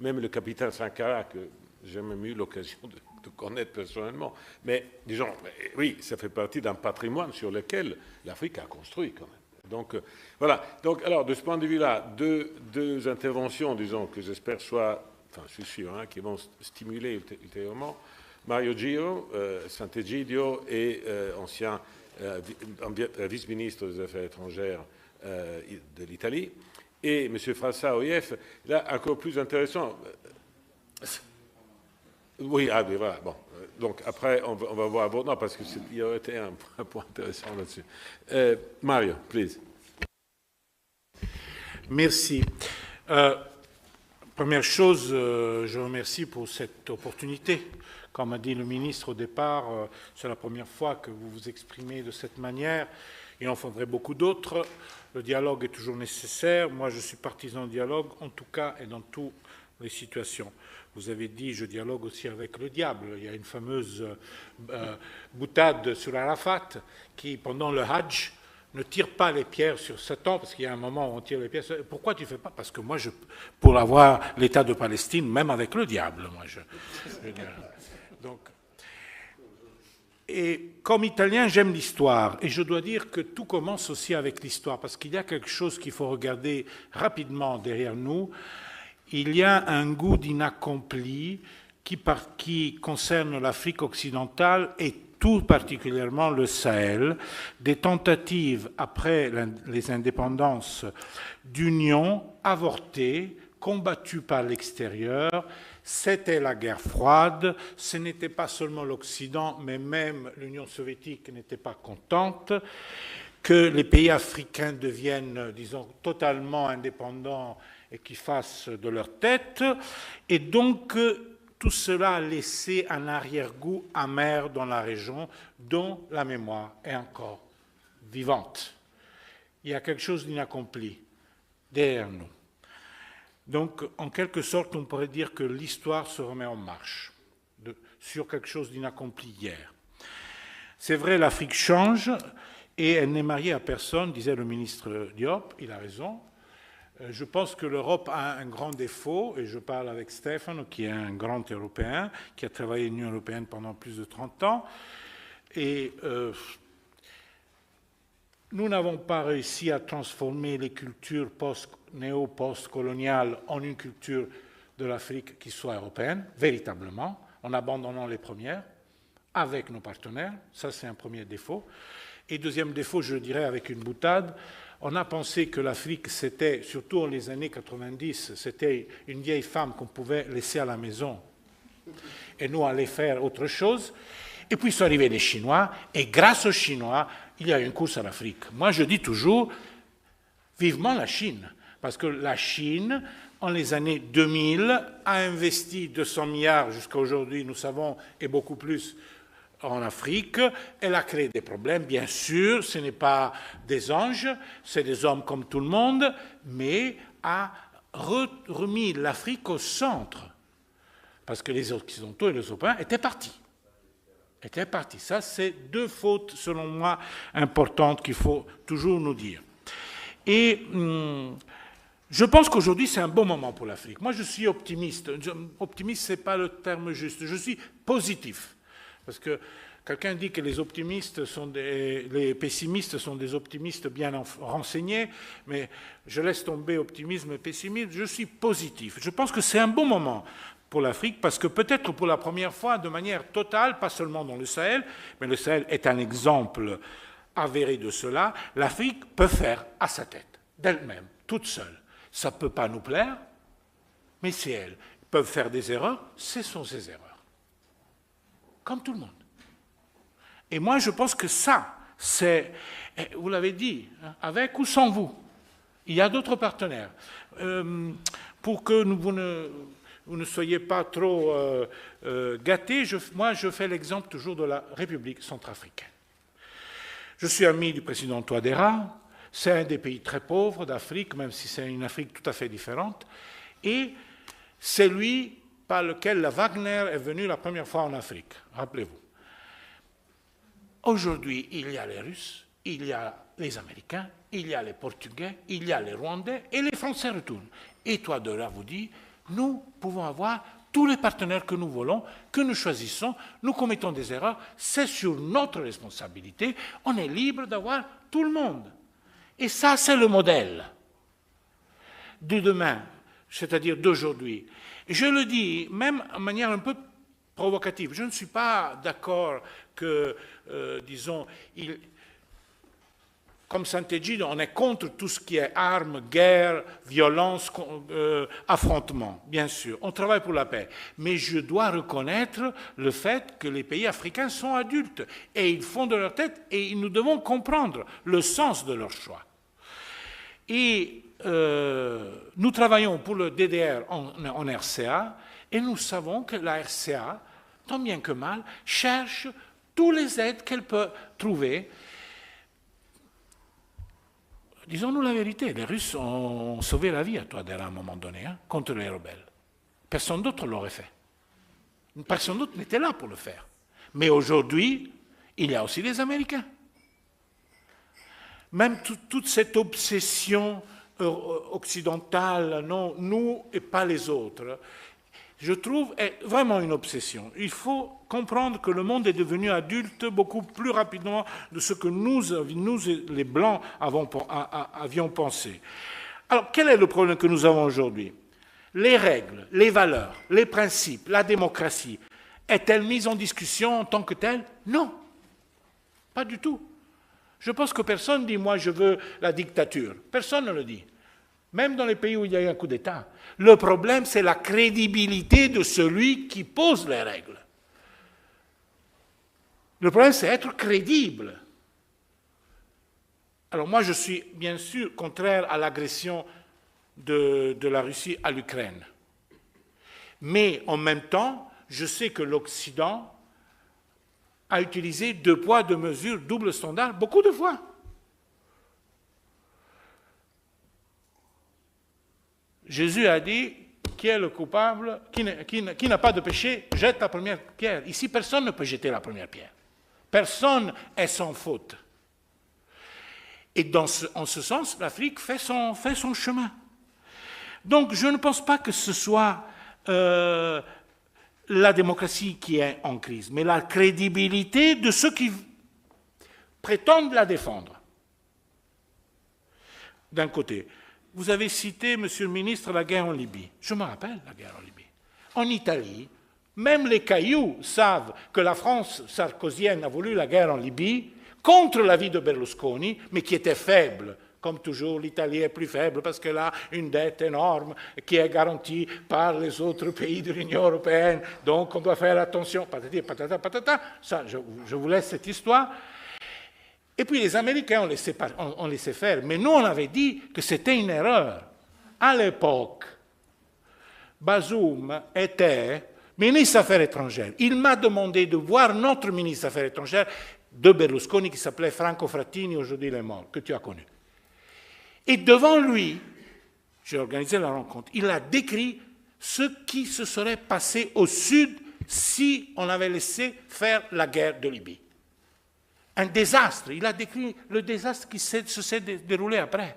même le capitaine Sankara, que j'ai même eu l'occasion de connaître personnellement. Mais disons, oui, ça fait partie d'un patrimoine sur lequel l'Afrique a construit quand même. Donc voilà. Donc alors de ce point de vue-là, deux interventions, disons, que j'espère soient, enfin je suis sûr, hein, qui vont stimuler ultérieurement. Mario Giro, Sant'Egidio et ancien vice-ministre des Affaires étrangères de l'Italie. Et M. Frassa OIF, là, encore plus intéressant. Oui, ah, mais voilà, bon. Donc, après, on va voir votre nom, parce qu'il y aurait été un point intéressant là-dessus. Mario, please. Merci. Première chose, je remercie pour cette opportunité. Comme a dit le ministre au départ, c'est la première fois que vous vous exprimez de cette manière. Il en faudrait beaucoup d'autres. Le dialogue est toujours nécessaire. Moi, je suis partisan du dialogue, en tout cas et dans toutes les situations. Vous avez dit, je dialogue aussi avec le diable. Il y a une fameuse boutade sur Arafat qui, pendant le Hajj, ne tire pas les pierres sur Satan, parce qu'il y a un moment où on tire les pierres. Pourquoi tu ne fais pas? Parce que moi, pour avoir l'État de Palestine, même avec le diable, moi, donc, et comme Italien, j'aime l'histoire. Et je dois dire que tout commence aussi avec l'histoire, parce qu'il y a quelque chose qu'il faut regarder rapidement derrière nous. Il y a un goût d'inaccompli qui concerne l'Afrique occidentale et tout particulièrement le Sahel, des tentatives après les indépendances d'union avortées, combattues par l'extérieur. C'était la guerre froide, ce n'était pas seulement l'Occident, mais même l'Union soviétique n'était pas contente que les pays africains deviennent, disons, totalement indépendants et qu'ils fassent de leur tête. Et donc, tout cela a laissé un arrière-goût amer dans la région dont la mémoire est encore vivante. Il y a quelque chose d'inaccompli derrière nous. Donc, en quelque sorte, on pourrait dire que l'histoire se remet en marche sur quelque chose d'inaccompli hier. C'est vrai, l'Afrique change et elle n'est mariée à personne, disait le ministre Diop, il a raison. Je pense que l'Europe a un grand défaut, et je parle avec Stefano, qui est un grand Européen, qui a travaillé à l'Union européenne pendant plus de 30 ans, et nous n'avons pas réussi à transformer les cultures néo-post-coloniales en une culture de l'Afrique qui soit européenne, véritablement, en abandonnant les premières, avec nos partenaires. Ça, c'est un premier défaut. Et deuxième défaut, je dirais avec une boutade, on a pensé que l'Afrique, c'était, surtout dans les années 90, c'était une vieille femme qu'on pouvait laisser à la maison et nous aller faire autre chose. Et puis sont arrivés les Chinois, et grâce aux Chinois, il y a une course à l'Afrique. Moi, je dis toujours, vivement la Chine, parce que la Chine, en les années 2000, a investi 200 milliards jusqu'à aujourd'hui, nous savons, et beaucoup plus, en Afrique. Elle a créé des problèmes, bien sûr, ce n'est pas des anges, c'est des hommes comme tout le monde, mais a remis l'Afrique au centre, parce que les Occidentaux et les Européens étaient partis. Ça, c'est deux fautes, selon moi, importantes qu'il faut toujours nous dire. Et je pense qu'aujourd'hui, c'est un bon moment pour l'Afrique. Moi, je suis optimiste. Optimiste, ce n'est pas le terme juste. Je suis positif. Parce que quelqu'un dit que les pessimistes sont des optimistes bien renseignés, mais je laisse tomber optimisme et pessimisme. Je suis positif. Je pense que c'est un bon moment pour l'Afrique, parce que peut-être pour la première fois, de manière totale, pas seulement dans le Sahel, mais le Sahel est un exemple avéré de cela, l'Afrique peut faire à sa tête, d'elle-même, toute seule. Ça ne peut pas nous plaire, mais c'est elle. Ils peuvent faire des erreurs, ce sont ses erreurs. Comme tout le monde. Et moi, je pense que ça, c'est, vous l'avez dit, avec ou sans vous, il y a d'autres partenaires. Pour que vous ne soyez pas trop gâtés, moi, je fais l'exemple toujours de la République centrafricaine. Je suis ami du président Touadéra, c'est un des pays très pauvres d'Afrique, même si c'est une Afrique tout à fait différente, et c'est lui par lequel la Wagner est venue la première fois en Afrique, rappelez-vous. Aujourd'hui, il y a les Russes, il y a les Américains, il y a les Portugais, il y a les Rwandais, et les Français retournent. Et Touadéra vous dit, Nous pouvons avoir tous les partenaires que nous voulons, que nous choisissons, nous commettons des erreurs, c'est sur notre responsabilité, on est libre d'avoir tout le monde. Et ça, c'est le modèle de demain, c'est-à-dire d'aujourd'hui. Et je le dis même de manière un peu provocative. Je ne suis pas d'accord que, disons, comme Sant'Egidio, on est contre tout ce qui est armes, guerre, violence, affrontement, bien sûr. On travaille pour la paix. Mais je dois reconnaître le fait que les pays africains sont adultes et ils font de leur tête et nous devons comprendre le sens de leur choix. Et nous travaillons pour le DDR en RCA et nous savons que la RCA, tant bien que mal, cherche tous les aides qu'elle peut trouver. Disons-nous la vérité, les Russes ont sauvé la vie à Touadéra à un moment donné, hein, contre les rebelles. Personne d'autre l'aurait fait. Personne d'autre n'était là pour le faire. Mais aujourd'hui, il y a aussi les Américains. Même toute cette obsession occidentale, non, nous et pas les autres, je trouve est vraiment une obsession. Il faut comprendre que le monde est devenu adulte beaucoup plus rapidement de ce que nous les Blancs, avions pensé. Alors, quel est le problème que nous avons aujourd'hui? Les règles, les valeurs, les principes, la démocratie, est-elle mise en discussion en tant que telle? Non, pas du tout. Je pense que personne ne dit « moi je veux la dictature ». Personne ne le dit. Même dans les pays où il y a eu un coup d'État. Le problème, c'est la crédibilité de celui qui pose les règles. Le problème, c'est être crédible. Alors moi, je suis bien sûr contraire à l'agression de la Russie à l'Ukraine. Mais en même temps, je sais que l'Occident a utilisé 2 poids, 2 mesures, double standard, beaucoup de fois. Jésus a dit, qui est le coupable, qui n'a pas de péché, jette la première pierre. Ici, personne ne peut jeter la première pierre. Personne est sans faute. Et en ce sens, l'Afrique fait son chemin. Donc, je ne pense pas que ce soit la démocratie qui est en crise, mais la crédibilité de ceux qui prétendent la défendre. D'un côté. Vous avez cité, Monsieur le ministre, la guerre en Libye. Je me rappelle la guerre en Libye. En Italie, même les cailloux savent que la France sarkozienne a voulu la guerre en Libye contre l'avis de Berlusconi, mais qui était faible. Comme toujours, l'Italie est plus faible parce qu'elle a une dette énorme qui est garantie par les autres pays de l'Union européenne. Donc, on doit faire attention. Patati, patata, patata. Ça, je vous laisse cette histoire. Et puis les Américains ont laissé faire. Mais nous, on avait dit que c'était une erreur. À l'époque, Bazoum était ministre des Affaires étrangères. Il m'a demandé de voir notre ministre des Affaires étrangères de Berlusconi, qui s'appelait Franco Frattini, aujourd'hui il est mort, que tu as connu. Et devant lui, j'ai organisé la rencontre, il a décrit ce qui se serait passé au sud si on avait laissé faire la guerre de Libye. Un désastre. Il a décrit le désastre qui se s'est déroulé après.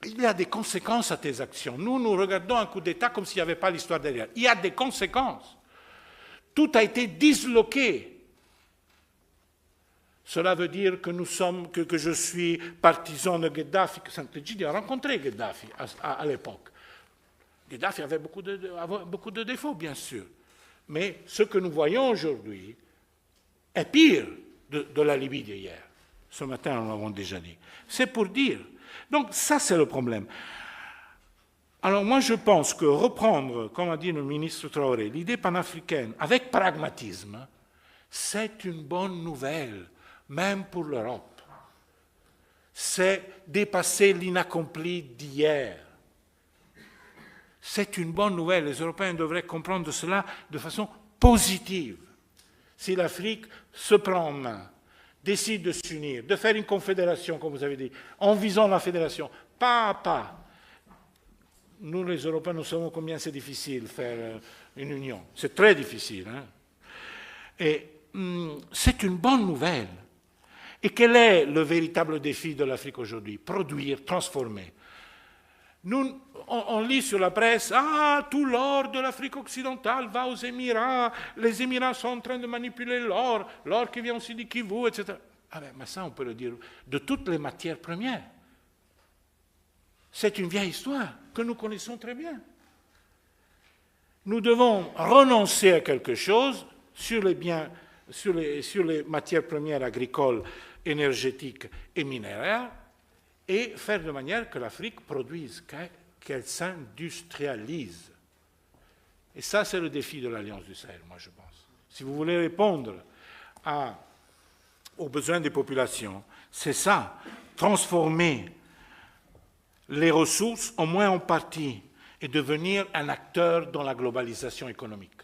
Il y a des conséquences à tes actions. Nous regardons un coup d'État comme s'il n'y avait pas l'histoire derrière. Il y a des conséquences. Tout a été disloqué. Cela veut dire que que je suis partisan de Gheddafi, que Sant'Egidio a rencontré Gheddafi à l'époque. Gheddafi avait beaucoup de défauts, bien sûr. Mais ce que nous voyons aujourd'hui est pire de la Libye d'hier. Ce matin, nous l'avons déjà dit. C'est pour dire. Donc ça, c'est le problème. Alors moi, je pense que reprendre, comme a dit le ministre Traoré, l'idée panafricaine avec pragmatisme, c'est une bonne nouvelle, même pour l'Europe. C'est dépasser l'inaccompli d'hier. C'est une bonne nouvelle. Les Européens devraient comprendre cela de façon positive. Si l'Afrique se prend en main, décide de s'unir, de faire une confédération, comme vous avez dit, en visant la fédération, pas à pas. Nous, les Européens, nous savons combien c'est difficile de faire une union. C'est très difficile. Hein? Et c'est une bonne nouvelle. Et quel est le véritable défi de l'Afrique aujourd'hui? Produire, transformer. Nous, on lit sur la presse, ah, tout l'or de l'Afrique occidentale va aux Émirats, les Émirats sont en train de manipuler l'or qui vient aussi du Kivu, etc. Ah ben, mais ça, on peut le dire de toutes les matières premières. C'est une vieille histoire que nous connaissons très bien. Nous devons renoncer à quelque chose sur les biens, sur les matières premières agricoles, énergétiques et minéraires, et faire de manière que l'Afrique produise, qu'elle s'industrialise. Et ça, c'est le défi de l'Alliance du Sahel, moi, je pense. Si vous voulez répondre aux besoins des populations, c'est ça, transformer les ressources, au moins en partie, et devenir un acteur dans la globalisation économique.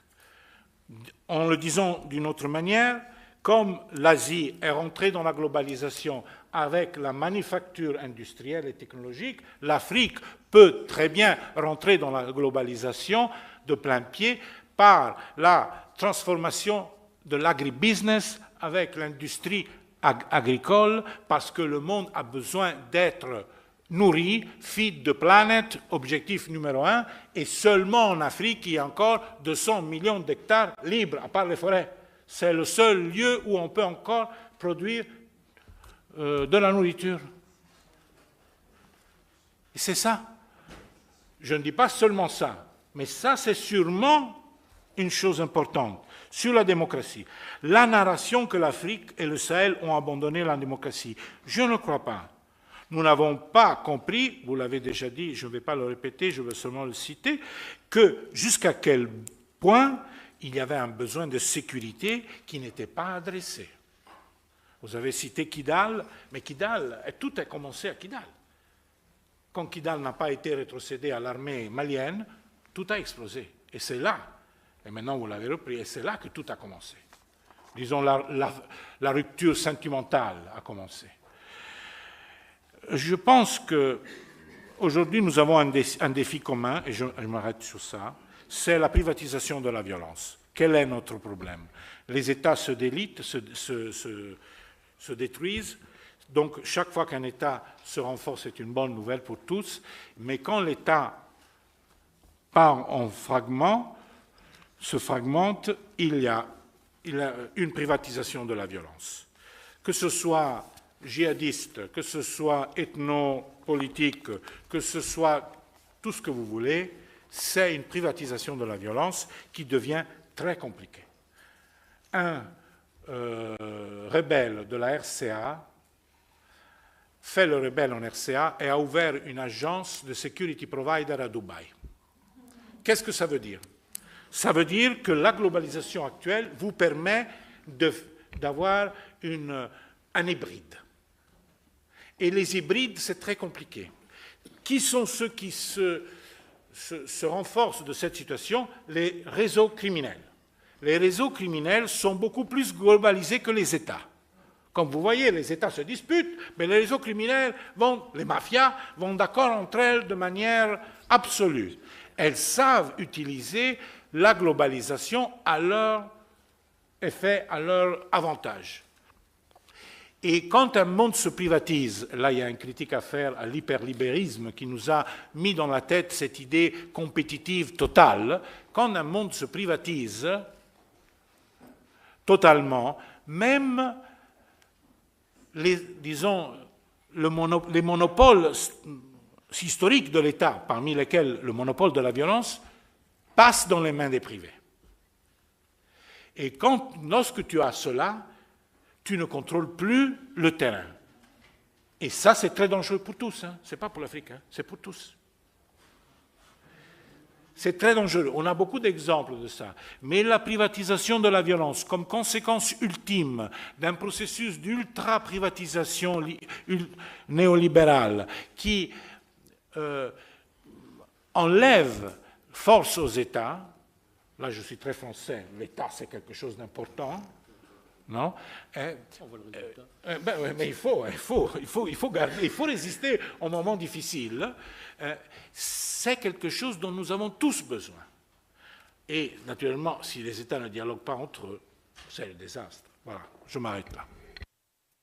En le disant d'une autre manière, comme l'Asie est rentrée dans la globalisation avec la manufacture industrielle et technologique, l'Afrique peut très bien rentrer dans la globalisation de plein pied par la transformation de l'agribusiness avec l'industrie agricole, parce que le monde a besoin d'être nourri, feed the planet, objectif numéro 1, et seulement en Afrique, il y a encore 200 millions d'hectares libres, à part les forêts. C'est le seul lieu où on peut encore produire de la nourriture. Et c'est ça. Je ne dis pas seulement ça, mais ça, c'est sûrement une chose importante sur la démocratie. La narration que l'Afrique et le Sahel ont abandonné la démocratie, je ne crois pas. Nous n'avons pas compris, vous l'avez déjà dit, je ne vais pas le répéter, je veux seulement le citer, que jusqu'à quel point il y avait un besoin de sécurité qui n'était pas adressé. Vous avez cité Kidal, mais Kidal, tout a commencé à Kidal. Quand Kidal n'a pas été rétrocédé à l'armée malienne, tout a explosé. Et c'est là, et maintenant vous l'avez repris, et c'est là que tout a commencé. Disons, la rupture sentimentale a commencé. Je pense qu'aujourd'hui, nous avons un défi commun, et je m'arrête sur ça, c'est la privatisation de la violence. Quel est notre problème? Les États se délitent, se détruisent. Donc, chaque fois qu'un État se renforce, c'est une bonne nouvelle pour tous. Mais quand l'État part en fragments, se fragmente, il y a une privatisation de la violence. Que ce soit djihadiste, que ce soit ethno-politique, que ce soit tout ce que vous voulez, c'est une privatisation de la violence qui devient très compliquée. Un rebelle de la RCA fait le rebelle en RCA et a ouvert une agence de security provider à Dubaï. Qu'est-ce que ça veut dire? Ça veut dire que la globalisation actuelle vous permet d'avoir un hybride. Et les hybrides, c'est très compliqué. Qui sont ceux qui se renforcent de cette situation? Les réseaux criminels. Les réseaux criminels sont beaucoup plus globalisés que les États. Comme vous voyez, les États se disputent, mais les réseaux criminels, les mafias, vont d'accord entre elles de manière absolue. Elles savent utiliser la globalisation à leur effet, à leur avantage. Et quand un monde se privatise, là il y a une critique à faire à l'hyperlibérisme qui nous a mis dans la tête cette idée compétitive totale, quand un monde se privatise totalement, même les monopoles historiques de l'État, parmi lesquels le monopole de la violence, passent dans les mains des privés. Et lorsque tu as cela, tu ne contrôles plus le terrain. Et ça, c'est très dangereux pour tous. Hein. Ce n'est pas pour l'Afrique, hein. C'est pour tous. C'est très dangereux. On a beaucoup d'exemples de ça. Mais la privatisation de la violence, comme conséquence ultime d'un processus d'ultra-privatisation néolibérale qui enlève force aux États, là je suis très français, l'État c'est quelque chose d'important, non? Mais il faut résister aux moments difficiles. C'est quelque chose dont nous avons tous besoin. Et naturellement, si les États ne dialoguent pas entre eux, c'est le désastre. Voilà, je m'arrête là.